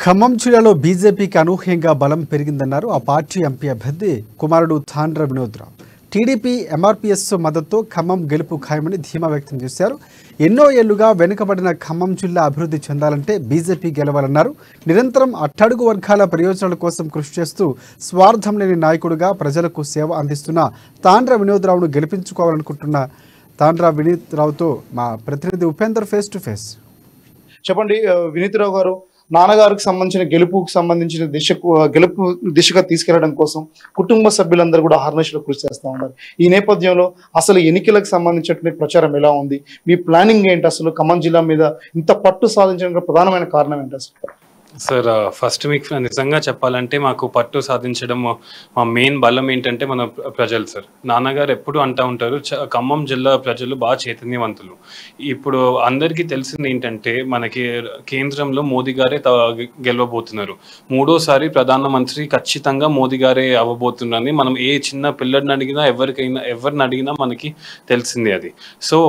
ఖమ్మం జిల్లాలో బీజేపీకి అనూహ్యంగా బలం పెరిగిందన్నారు ఆ పార్టీ ఎంపీ అభ్యర్థి కుమారుడు తాండ్ర వినోద్రావు. టీడీపీ ఎంఆర్పీఎస్ మద్దతుతో ఖమ్మం గెలుపు ఖాయమని ధీమా వ్యక్తం చేశారు. ఎన్నో ఏళ్లుగా వెనుకబడిన ఖమ్మం జిల్లా అభివృద్ధి చెందాలంటే బీజేపీ గెలవాలన్నారు. నిరంతరం అట్టడుగు వర్గాల ప్రయోజనాల కోసం కృషి చేస్తూ స్వార్థం లేని నాయకుడిగా ప్రజలకు సేవ అందిస్తున్న తాండ్ర వినోద్రావును గెలిపించుకోవాలనుకుంటున్న తాండ్ర వినోద్రావుతో మా ప్రతినిధి ఉపేందర్ ఫేస్ టు ఫేస్. చెప్పండి వినీత్రావు గారు, నాన్నగారికి సంబంధించిన గెలుపు దిశగా తీసుకెళ్లడం కోసం కుటుంబ సభ్యులందరూ కూడా అహర్నిశలు కృషి చేస్తూ ఉన్నారు. ఈ నేపథ్యంలో అసలు ఎన్నికలకు సంబంధించినటువంటి ప్రచారం ఎలా ఉంది, మీ ప్లానింగ్ ఏంటి, అసలు ఖమ్మం జిల్లా మీద ఇంత పట్టు సాధించడానికి ప్రధానమైన కారణం ఏంటి అసలు? సార్, ఫస్ట్ మీకు నిజంగా చెప్పాలంటే మాకు పట్టు సాధించడం మా మెయిన్ బలం ఏంటంటే మన ప్రజలు సార్. నాన్నగారు ఎప్పుడు అంటూ ఉంటారు, ఖమ్మం జిల్లా ప్రజలు బాగా చైతన్యవంతులు. ఇప్పుడు అందరికీ తెలిసింది ఏంటంటే మనకి కేంద్రంలో మోదీ గారే గెలవబోతున్నారు. మూడోసారి ప్రధానమంత్రి ఖచ్చితంగా మోదీ గారే అవ్వబోతున్నారని మనం ఏ చిన్న పిల్లడిని అడిగినా ఎవరిని అడిగినా మనకి తెలిసింది అది. సో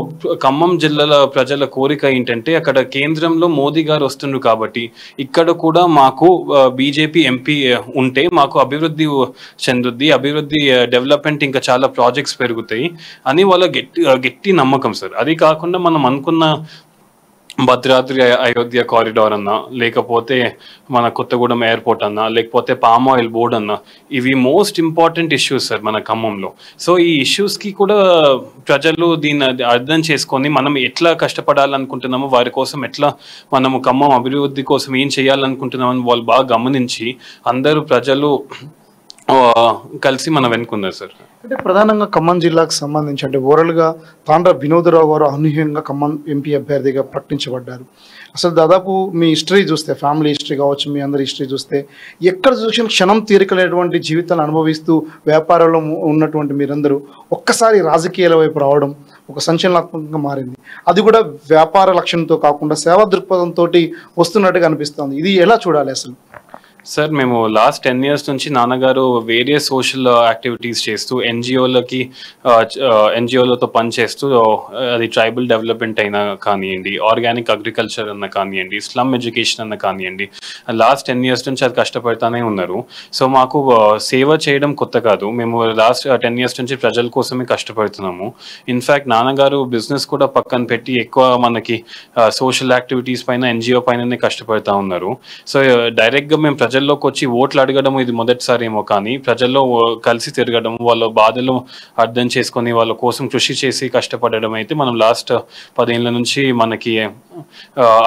ఖమ్మం జిల్లాల ప్రజల కోరిక ఏంటంటే అక్కడ కేంద్రంలో మోదీ గారు వస్తున్నారు కాబట్టి ఇక్కడ కూడా మాకు బీజేపీ ఎంపీ ఉంటే మాకు అభివృద్ధి చెందుద్ది, అభివృద్ధి డెవలప్మెంట్ ఇంకా చాలా ప్రాజెక్ట్స్ పెరుగుతాయి అని వాళ్ళ గట్టి నమ్మకం సార్. అది కాకుండా మనం అనుకున్న భద్రాద్రి అయోధ్య కారిడార్ అన్నా, లేకపోతే మన కొత్తగూడెం ఎయిర్పోర్ట్ అన్నా, లేకపోతే పామ్ ఆయిల్ బోర్డ్ అన్నా, ఇవి మోస్ట్ ఇంపార్టెంట్ ఇష్యూస్ సార్ మన ఖమ్మంలో. సో ఈ ఇష్యూస్కి కూడా ప్రజలు దీన్ని అర్థం చేసుకొని మనం ఎట్లా కష్టపడాలనుకుంటున్నామో, వారి కోసం ఎట్లా మనము ఖమ్మం అభివృద్ధి కోసం ఏం చేయాలనుకుంటున్నామని వాళ్ళు బాగా గమనించి అందరూ ప్రజలు కలిసి మనం వెనుకున్నారు సార్. అంటే ప్రధానంగా ఖమ్మం జిల్లాకు సంబంధించి అంటే ఓవరాల్గా తాండ్ర వినోదరావు గారు అనూహ్యంగా ఖమ్మం ఎంపీ అభ్యర్థిగా ప్రకటించబడ్డారు. అసలు దాదాపు మీ హిస్టరీ చూస్తే, ఫ్యామిలీ హిస్టరీ కావచ్చు, మీ అందరి హిస్టరీ చూస్తే, ఎక్కడ చూసిన క్షణం తీరికలేటువంటి జీవితాన్ని అనుభవిస్తూ వ్యాపారంలో ఉన్నటువంటి మీరందరూ ఒక్కసారి రాజకీయాల వైపు రావడం ఒక సంచలనాత్మకంగా మారింది. అది కూడా వ్యాపార లక్ష్యంతో కాకుండా సేవా దృక్పథంతో వస్తున్నట్టుగా అనిపిస్తుంది. ఇది ఎలా చూడాలి అసలు? సార్, మేము లాస్ట్ 10 years నుంచి నాన్నగారు వేరియస్ సోషల్ యాక్టివిటీస్ చేస్తూ ఎన్జిఓలతో పనిచేస్తూ, అది ట్రైబల్ డెవలప్మెంట్ అయినా కానివ్వండి, ఆర్గానిక్ అగ్రికల్చర్ అన్న కానివ్వండి, స్లమ్ ఎడ్యుకేషన్ అన్న కానివ్వండి, లాస్ట్ 10 years నుంచి అది కష్టపడుతూనే ఉన్నారు. సో మాకు సేవ చేయడం కొత్త కాదు, మేము లాస్ట్ 10 years నుంచి ప్రజల కోసమే కష్టపడుతున్నాము. ఇన్ఫ్యాక్ట్ నాన్నగారు బిజినెస్ కూడా పక్కన పెట్టి ఎక్కువ మనకి సోషల్ యాక్టివిటీస్ పైన, ఎన్జిఓ పైననే కష్టపడుతూ ఉన్నారు. సో డైరెక్ట్గా మేము ప్రజల్లోకి వచ్చి ఓట్లు అడగడం ఇది మొదటిసారి ఏమో, కానీ ప్రజల్లో కలిసి తిరగడం, వాళ్ళ బాధలు అర్థం చేసుకొని వాళ్ళ కోసం కృషి చేసి కష్టపడడం అయితే మనం లాస్ట్ 10 ఏళ్ళ నుంచి మనకి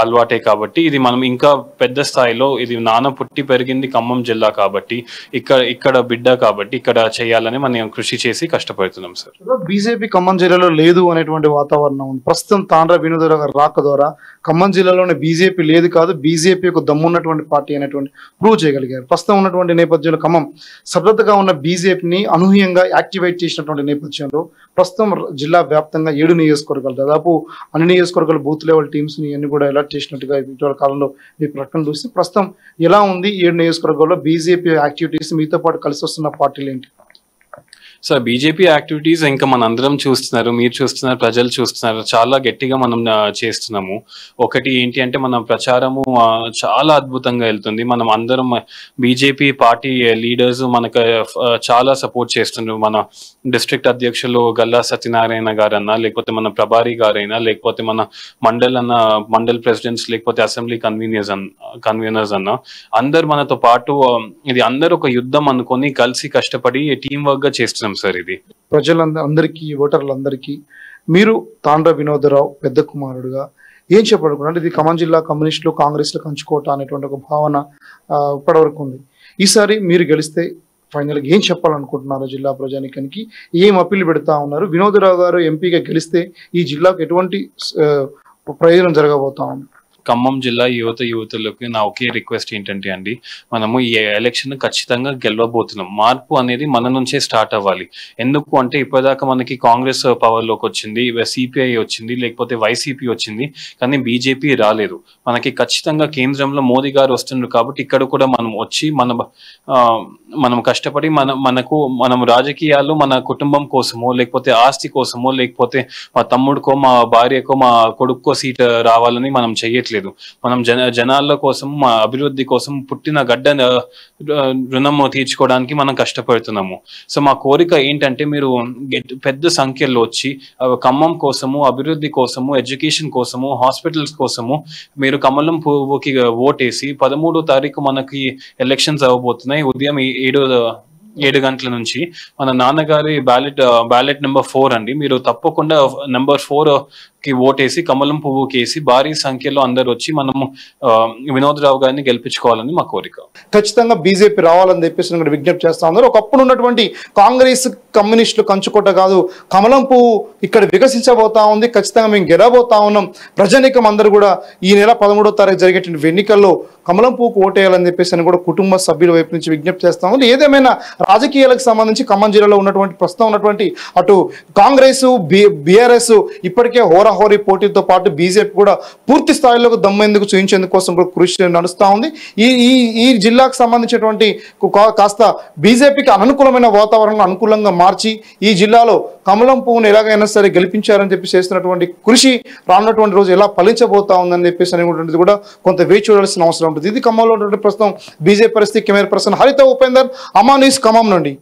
అలవాటే. కాబట్టి ఇది మనం ఇంకా పెద్ద స్థాయిలో, ఇది నాన్న పుట్టి పెరిగింది ఖమ్మం జిల్లా కాబట్టి, ఇక్కడ బిడ్డ కాబట్టి ఇక్కడ చేయాలని మనం కృషి చేసి కష్టపడుతున్నాం సార్. బీజేపీ ఖమ్మం జిల్లాలో లేదు అనేటువంటి వాతావరణం ఉంది. ప్రస్తుతం తాండ్ర వినోదరావు గారు రాక ద్వారా ఖమ్మం జిల్లాలోనే బీజేపీ లేదు కాదు, బీజేపీ ఒక దమ్మున్నటువంటి పార్టీ అనేటువంటి ప్రూవ్ చేయగలిగారు. ప్రస్తుతం ఉన్నటువంటి నేపథ్యంలో ఖమ్మం సభ్యతగా ఉన్న బీజేపీని అనూహ్యంగా యాక్టివేట్ చేసినటువంటి నేపథ్యంలో ప్రస్తుతం జిల్లా వ్యాప్తంగా 7 నియోజకవర్గాలు, దాదాపు అన్ని నియోజకవర్గాలు బూత్ లెవెల్ టీమ్స్ ని అన్ని కూడా అలర్ట్ చేసినట్టుగా ఇటీవల కాలంలో మీ ప్రకటన చూస్తే ప్రస్తుతం ఎలా ఉంది 7 నియోజకవర్గాల్లో బీజేపీ యాక్టివిటీస్? మీతో పాటు కలిసి వస్తున్న పార్టీలు ఏంటి? సార్, బీజేపీ యాక్టివిటీస్ ఇంకా మన అందరం చూస్తున్నారు, మీరు చూస్తున్నారు, ప్రజలు చూస్తున్నారు, చాలా గట్టిగా మనం చేస్తున్నాము. ఒకటి ఏంటి అంటే మన ప్రచారము చాలా అద్భుతంగా వెళ్తుంది. మనం అందరం బీజేపీ పార్టీ లీడర్స్ మనకు చాలా సపోర్ట్ చేస్తున్నారు. మన డిస్ట్రిక్ట్ అధ్యక్షులు గల్లా సత్యనారాయణ గారన్నా, లేకపోతే మన ప్రభారి గారైనా, లేకపోతే మన మండల్ ప్రెసిడెంట్స్, లేకపోతే అసెంబ్లీ కన్వీనర్స్ అన్నా, అందరు మనతో పాటు ఇది అందరూ ఒక యుద్ధం అనుకొని కలిసి కష్టపడి టీం వర్క్ గా చేస్తున్నాం సార్. ఇది ప్రజలందరికీ, ఓటర్లందరికీ మీరు తాండ్ర వినోదరావు పెద్ద కుమారుడుగా ఏం చెప్పాలనుకుంటున్నారు? ఇది ఖమ్మం జిల్లా కమ్యూనిస్టులు కాంగ్రెస్లో కంచుకోట అనేటువంటి ఒక భావన ఇప్పటివరకు ఉంది. ఈసారి మీరు గెలిస్తే ఫైనల్గా ఏం చెప్పాలనుకుంటున్నారు జిల్లా ప్రజానికానికి? ఏం అప్పీల్ పెడతా ఉన్నారు? వినోదరావు గారు ఎంపీగా గెలిస్తే ఈ జిల్లాకు ఎటువంటి ప్రయోజనం జరగబోతా ఉంది? ఖమ్మం జిల్లా యువతులకు నా ఒకే రిక్వెస్ట్ ఏంటంటే అండి, మనము ఈ ఎలక్షన్ ఖచ్చితంగా గెలవబోతున్నాం. మార్పు అనేది మన నుంచే స్టార్ట్ అవ్వాలి. ఎందుకు అంటే ఇప్పటిదాకా మనకి కాంగ్రెస్ పవర్లోకి వచ్చింది, సిపిఐ వచ్చింది, లేకపోతే వైసీపీ వచ్చింది, కానీ బీజేపీ రాలేదు. మనకి ఖచ్చితంగా కేంద్రంలో మోదీ గారు వస్తున్నారు కాబట్టి ఇక్కడ కూడా మనం వచ్చి మనం కష్టపడి మనం రాజకీయాలు మన కుటుంబం కోసమో, లేకపోతే ఆస్తి కోసమో, లేకపోతే మా తమ్ముడికో, మా భార్యకో, మా కొడుక్కో సీట్ రావాలని మనం చెయ్యట్లేదు. చేయట్లేదు. మనం జనాల కోసం, మా అభివృద్ధి కోసం పుట్టిన గడ్డ రుణం తీర్చుకోవడానికి మనం కష్టపడుతున్నాము. సో మా కోరిక ఏంటంటే మీరు పెద్ద సంఖ్యలో వచ్చి ఖమ్మం కోసము, అభివృద్ధి కోసము, ఎడ్యుకేషన్ కోసము, హాస్పిటల్స్ కోసము మీరు కమలం పువ్వుకి ఓటేసి 13వ తారీఖు మనకి ఎలక్షన్స్ అవ్వబోతున్నాయి. ఉదయం 7 గంటల నుంచి మన నాన్నగారి బ్యాలెట్ నెంబర్ 4 అండి. మీరు తప్పకుండా నెంబర్ 4 కి ఓటేసి కమలం పువ్వుకి వేసి భారీ సంఖ్యలో అందరు వచ్చి మనము వినోద్ రావు గారిని గెలిపించుకోవాలని మా కోరిక. ఖచ్చితంగా బీజేపీ రావాలని చెప్పేసి కూడా విజ్ఞప్తి చేస్తా ఉన్నారు. ఒకప్పుడు ఉన్నటువంటి కాంగ్రెస్ కమ్యూనిస్టులు కంచుకోట కాదు, కమలం పువ్వు ఇక్కడ వికసించబోతా ఉంది. ఖచ్చితంగా మేము గెలవబోతా ఉన్నాం. ప్రజానీకం అందరూ కూడా ఈ నెల 13వ తారీఖు జరిగేటువంటి ఎన్నికల్లో కమలం పువ్వుకు ఓటేయాలని చెప్పేసి కూడా కుటుంబ సభ్యుల వైపు నుంచి విజ్ఞప్తి చేస్తా ఉంది. ఏదేమైనా రాజకీయాలకు సంబంధించి ఖమ్మం జిల్లాలో ఉన్నటువంటి ప్రస్తుతం ఉన్నటువంటి అటు కాంగ్రెస్, బీఆర్ఎస్ ఇప్పటికే హోరాహోరీ పోటీతో పాటు బీజేపీ కూడా పూర్తి స్థాయిలో దమ్మేందుకు చూపించేందుకు కోసం కూడా కృషి నడుస్తూ ఉంది. ఈ జిల్లాకు సంబంధించినటువంటి కాస్త బీజేపీకి అనుకూలమైన వాతావరణం అనుకూలంగా మార్చి ఈ జిల్లాలో కమలం పువ్వును ఎలాగైనా సరే గెలిపించారని చెప్పి చేస్తున్నటువంటి కృషి రానున్నటువంటి రోజు ఎలా ఫలించబోతా ఉందని చెప్పేసి అనేటువంటిది కూడా కొంత వేచి చూడాల్సిన అవసరం ఉంటుంది. ఇది ఖమ్మంలో ప్రస్తుతం బీజేపీ పరిస్థితి. కెమెరా పర్సన్ హరిత ఉపేందర్, అమా న్యూస్ ఖమ్మం నుండి.